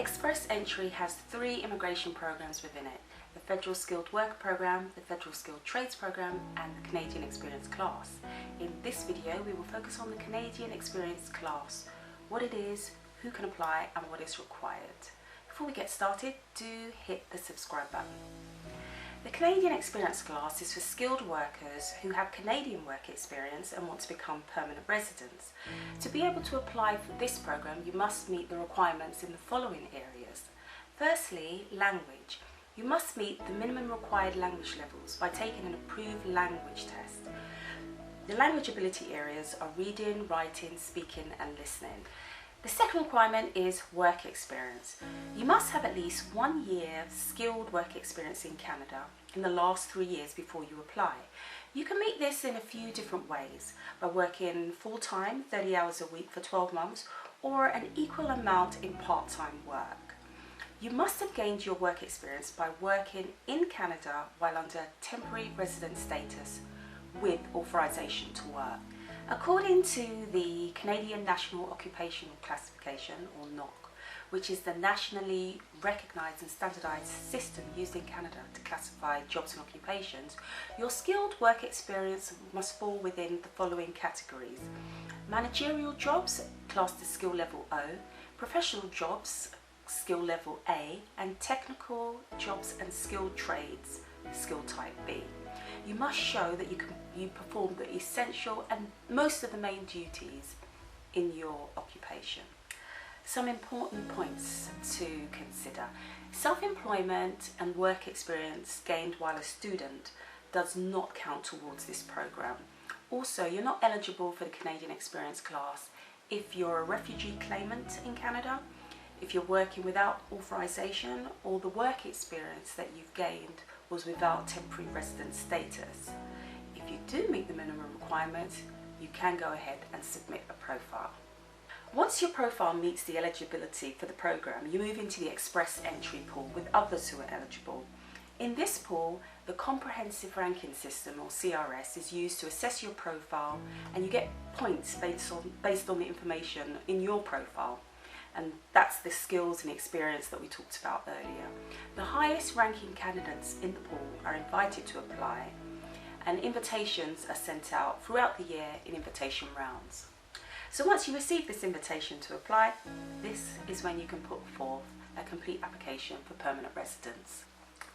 Express Entry has 3 immigration programs within it: the Federal Skilled Worker Program, the Federal Skilled Trades Program and the Canadian Experience class. In this video we will focus on the Canadian Experience class, what it is, who can apply and what is required. Before we get started, do hit the subscribe button. The Canadian Experience class is for skilled workers who have Canadian work experience and want to become permanent residents. To be able to apply for this program, you must meet the requirements in the following areas. Firstly, language. You must meet the minimum required language levels by taking an approved language test. The language ability areas are reading, writing, speaking and listening. The second requirement is work experience. You must have at least 1 year of skilled work experience in Canada in the last 3 years before you apply. You can meet this in a few different ways: by working full-time, 30 hours a week for 12 months, or an equal amount in part-time work. You must have gained your work experience by working in Canada while under temporary resident status with authorization to work. According to the Canadian National Occupational Classification, or NOC, which is the nationally recognised and standardised system used in Canada to classify jobs and occupations, your skilled work experience must fall within the following categories: managerial jobs classed as skill level O, professional jobs skill level A, and technical jobs and skilled trades skill type B. You must show that you perform the essential and most of the main duties in your occupation. Some important points to consider: self-employment and work experience gained while a student does not count towards this program. Also, you're not eligible for the Canadian Experience class if you're a refugee claimant in Canada, if you're working without authorization, or the work experience that you've gained was without temporary resident status. If you do meet the minimum requirements, you can go ahead and submit a profile. Once your profile meets the eligibility for the program, you move into the Express Entry pool with others who are eligible. In this pool, the Comprehensive Ranking System, or CRS, is used to assess your profile, and you get points based on the information in your profile. And that's the skills and experience that we talked about earlier. The highest ranking candidates in the pool are invited to apply, and invitations are sent out throughout the year in invitation rounds. So once you receive this invitation to apply, this is when you can put forth a complete application for permanent residence.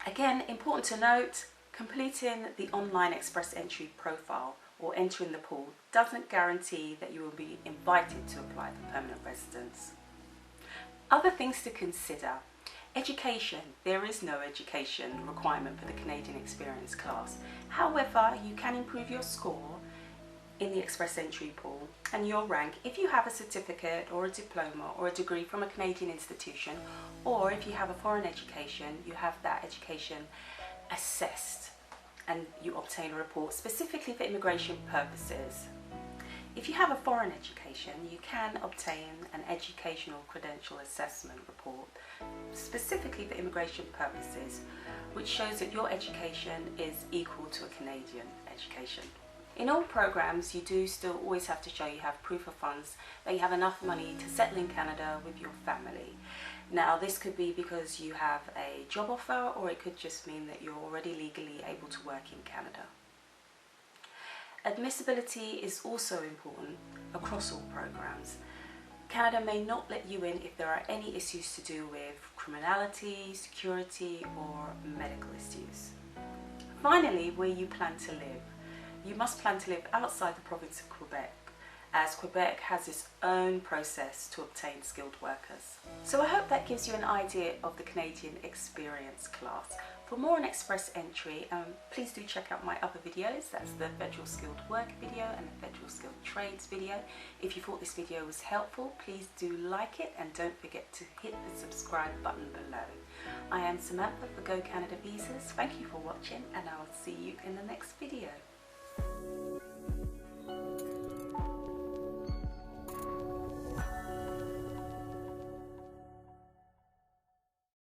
Again, important to note, completing the online Express Entry profile or entering the pool doesn't guarantee that you will be invited to apply for permanent residence. Other things to consider: education. There is no education requirement for the Canadian Experience class. However, you can improve your score in the Express Entry pool and your rank if you have a certificate or a diploma or a degree from a Canadian institution, or if you have a foreign education, you have that education assessed and you obtain a report specifically for immigration purposes. If you have a foreign education, you can obtain an educational credential assessment report specifically for immigration purposes, which shows that your education is equal to a Canadian education. In all programs, you do still always have to show you have proof of funds, that you have enough money to settle in Canada with your family. Now, this could be because you have a job offer, or it could just mean that you're already legally able to work in Canada. Admissibility is also important across all programs. Canada may not let you in if there are any issues to do with criminality, security or medical issues. Finally, where you plan to live. You must plan to live outside the province of Quebec, as Quebec has its own process to obtain skilled workers. So I hope that gives you an idea of the Canadian Experience class. For more on Express Entry, please do check out my other videos. That's the Federal Skilled Work video and the Federal Skilled Trades video. If you thought this video was helpful, please do like it and don't forget to hit the subscribe button below. I am Samantha for GOCANADAVISAS. Thank you for watching, and I'll see you in the next video.